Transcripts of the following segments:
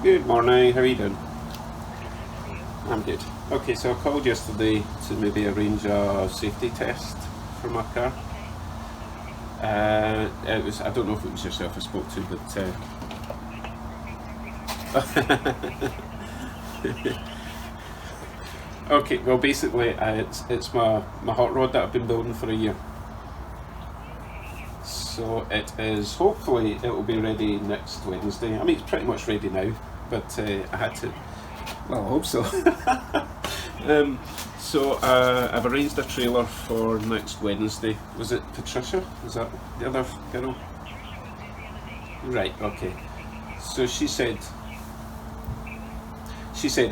Good morning, how are you doing? I'm good. Okay, so I called yesterday to maybe arrange a safety test for my car. I don't know if it was yourself I spoke to, okay, well basically it's my hot rod that I've been building for a year. So it is, hopefully it will be ready next Wednesday. I mean, it's pretty much ready now, but I had to, well, I hope so. I've arranged a trailer for next Wednesday. Was it Patricia? Was that the other girl? Right, okay. So she said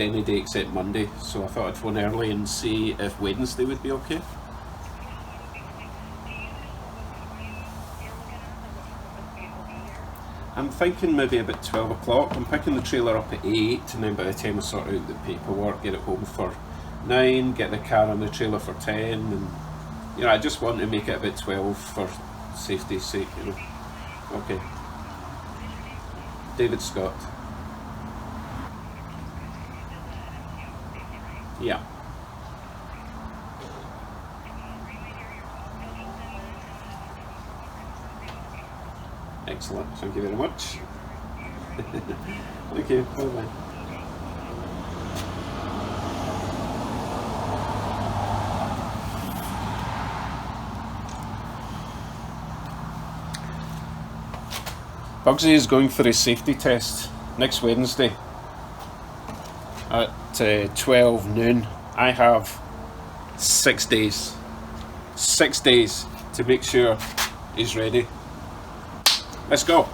any day except Monday, so I thought I'd phone early and see if Wednesday would be okay. I'm thinking maybe about 12 o'clock. I'm picking the trailer up at 8, and then by the time I sort out the paperwork, get it home for 9, get the car on the trailer for 10, and I just want to make it about 12 for safety's sake. Okay. David Scott. Yeah. Excellent. Thank you very much. Thank you. Bye bye. Bugsy is going for his safety test next Wednesday at 12 noon. I have 6 days. 6 days to make sure he's ready. Let's go.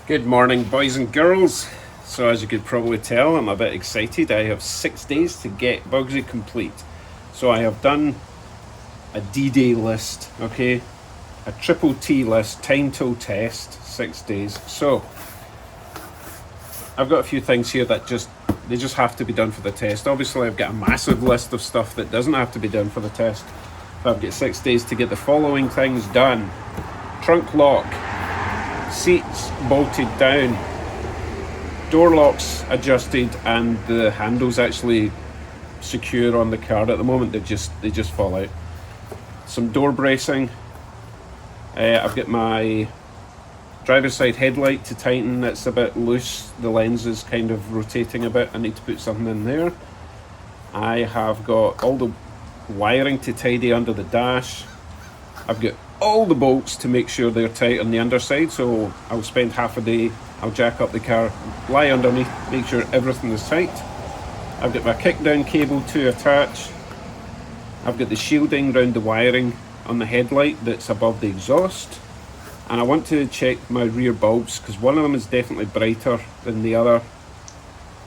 Good morning, boys and girls. So as you could probably tell, I'm a bit excited. I have 6 days to get Bugsy complete. So I have done a D-Day list, okay? A triple T list, time till test, 6 days. So I've got a few things here that they just have to be done for the test. Obviously I've got a massive list of stuff that doesn't have to be done for the test. But I've got 6 days to get the following things done. Trunk lock, seats bolted down, door locks adjusted, and the handles actually secure on the car. At the moment they just fall out. Some door bracing. I've got my driver's side headlight to tighten. It's a bit loose, the lens is kind of rotating a bit. I need to put something in there. I have got all the wiring to tidy under the dash. I've got all the bolts to make sure they're tight on the underside, so I'll spend half a day, I'll jack up the car, lie underneath, make sure everything is tight. I've got my kick down cable to attach. I've got the shielding around the wiring on the headlight that's above the exhaust, and I want to check my rear bulbs because one of them is definitely brighter than the other,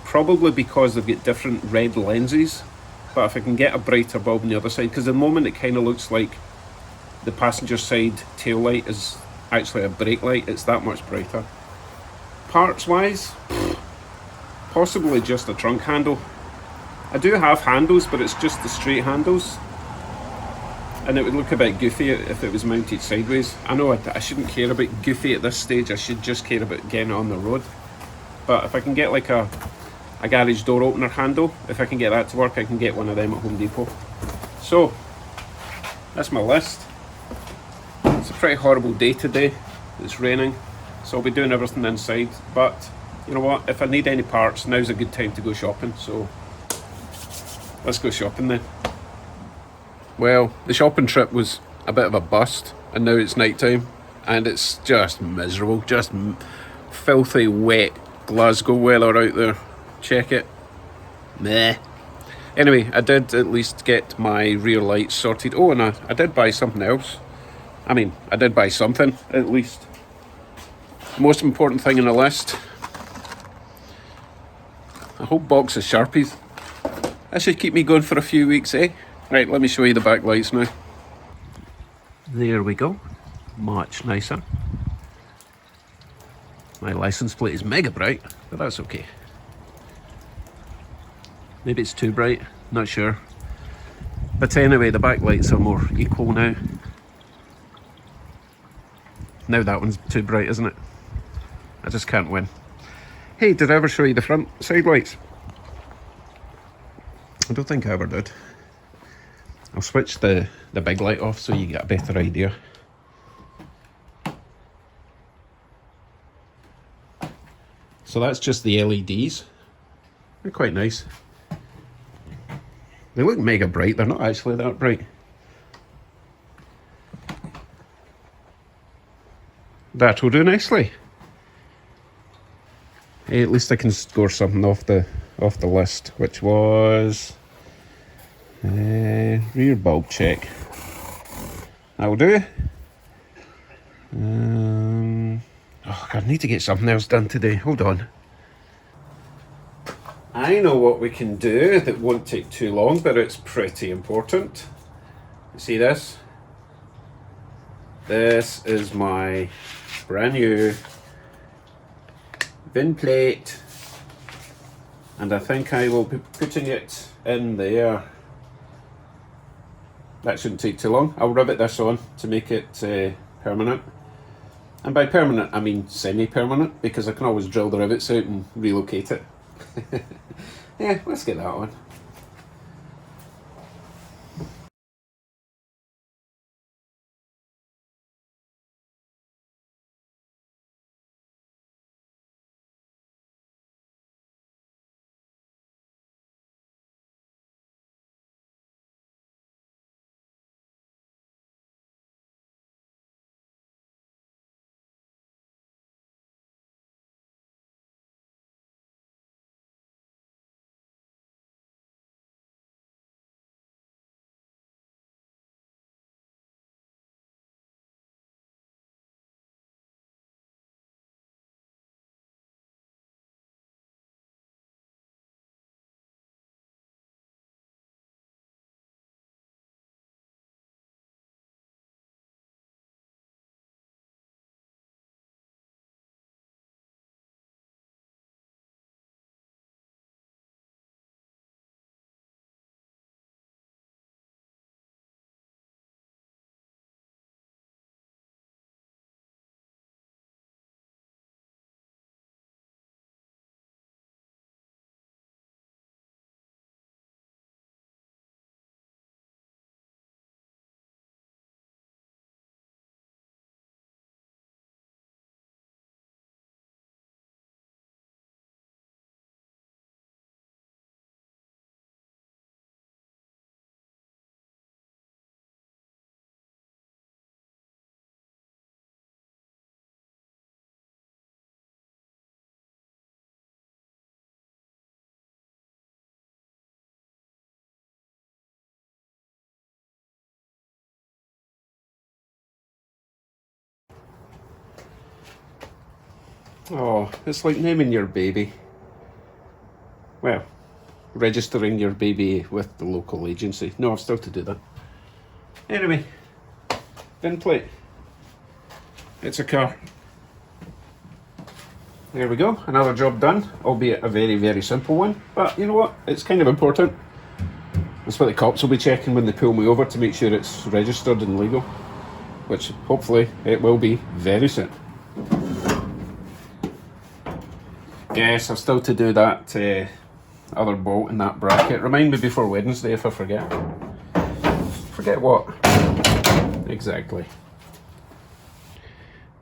probably because they've got different red lenses. But if I can get a brighter bulb on the other side, because at the moment it kind of looks like the passenger side tail light is actually a brake light, it's that much brighter. Parts wise, possibly just a trunk handle. I do have handles, but it's just the straight handles, and it would look a bit goofy if it was mounted sideways. I know I shouldn't care about goofy at this stage, I should just care about getting it on the road. But if I can get like a garage door opener handle, if I can get that to work, I can get one of them at Home Depot. So that's my list. It's a pretty horrible day today, it's raining, so I'll be doing everything inside. But you know what, if I need any parts, now's a good time to go shopping, so let's go shopping then. Well, the shopping trip was a bit of a bust, and now it's night time and it's just miserable, just filthy wet Glasgow weather out there. Check it. Meh. Anyway, I did at least get my rear lights sorted. Oh, and I did buy something else. I did buy something, at least. Most important thing on the list, a whole box of Sharpies. That should keep me going for a few weeks, eh? Right, let me show you the back lights now. There we go. Much nicer. My license plate is mega bright, but that's okay. Maybe it's too bright, not sure. But anyway, the backlights are more equal now. Now that one's too bright, isn't it? I just can't win. Hey, did I ever show you the front side lights? I don't think I ever did. I'll switch the big light off so you get a better idea. So that's just the LEDs. They're quite nice. They look mega bright, they're not actually that bright. That will do nicely. Hey, at least I can score something off the list, which was rear bulb check. That'll do. Oh, I need to get something else done today. Hold on. I know what we can do that won't take too long, but it's pretty important. You see this? This is my brand new VIN plate, and I think I will be putting it in there. That shouldn't take too long. I'll rivet this on to make it permanent. And by permanent, I mean semi-permanent, because I can always drill the rivets out and relocate it. Yeah, let's get that on. Oh, it's like naming your baby. Well, registering your baby with the local agency. No, I've still to do that. Anyway, VIN plate. It's a car. There we go, another job done, albeit a very, very simple one. But you know what, it's kind of important. That's what the cops will be checking when they pull me over, to make sure it's registered and legal. Which, hopefully, it will be very soon. Yes, I've still to do that other bolt in that bracket. Remind me before Wednesday if I forget. Forget what? Exactly.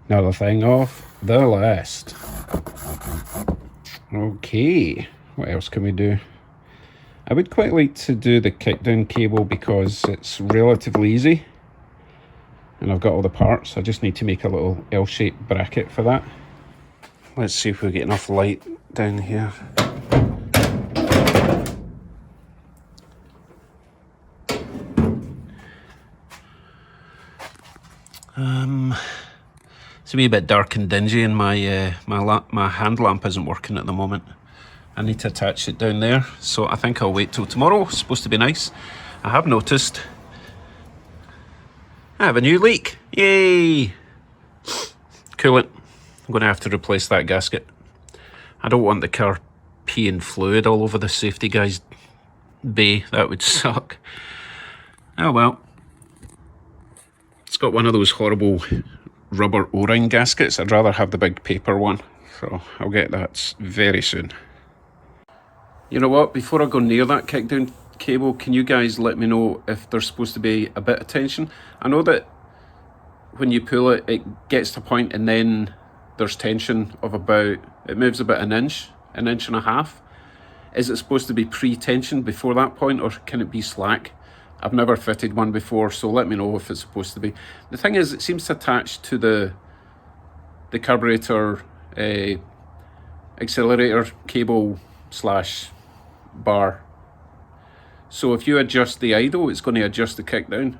Another thing off the list. Okay, what else can we do? I would quite like to do the kickdown cable because it's relatively easy. And I've got all the parts. I just need to make a little L-shaped bracket for that. Let's see if we get enough light down here. It's a wee bit dark and dingy, and my my hand lamp isn't working at the moment. I need to attach it down there, so I think I'll wait till tomorrow. It's supposed to be nice. I have noticed I have a new leak. Yay! Coolant. I'm going to have to replace that gasket. I don't want the car peeing fluid all over the safety guy's bay. That would suck. Oh well. It's got one of those horrible rubber O-ring gaskets. I'd rather have the big paper one. So I'll get that very soon. You know what? Before I go near that kickdown cable, can you guys let me know if there's supposed to be a bit of tension? I know that when you pull it, it gets to a point and then there's tension of about, it moves about an inch and a half. Is it supposed to be pre-tensioned before that point, or can it be slack? I've never fitted one before, so let me know if it's supposed to be. The thing is, it seems to attach to the carburetor accelerator cable slash bar. So if you adjust the idle, it's going to adjust the kickdown.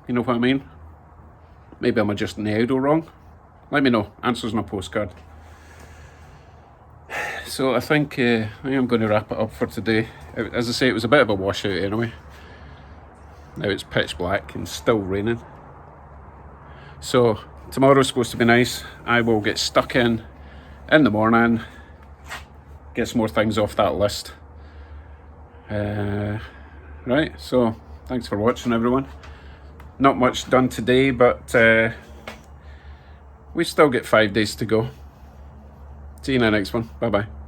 You know what I mean? Maybe I'm adjusting the idle wrong. Let me know. Answers in a postcard. So I think I am going to wrap it up for today. As I say, it was a bit of a washout anyway. Now it's pitch black and still raining. So tomorrow's supposed to be nice. I will get stuck in the morning, get some more things off that list. Right, so thanks for watching, everyone. Not much done today, but we still get 5 days to go. See you in the next one. Bye bye.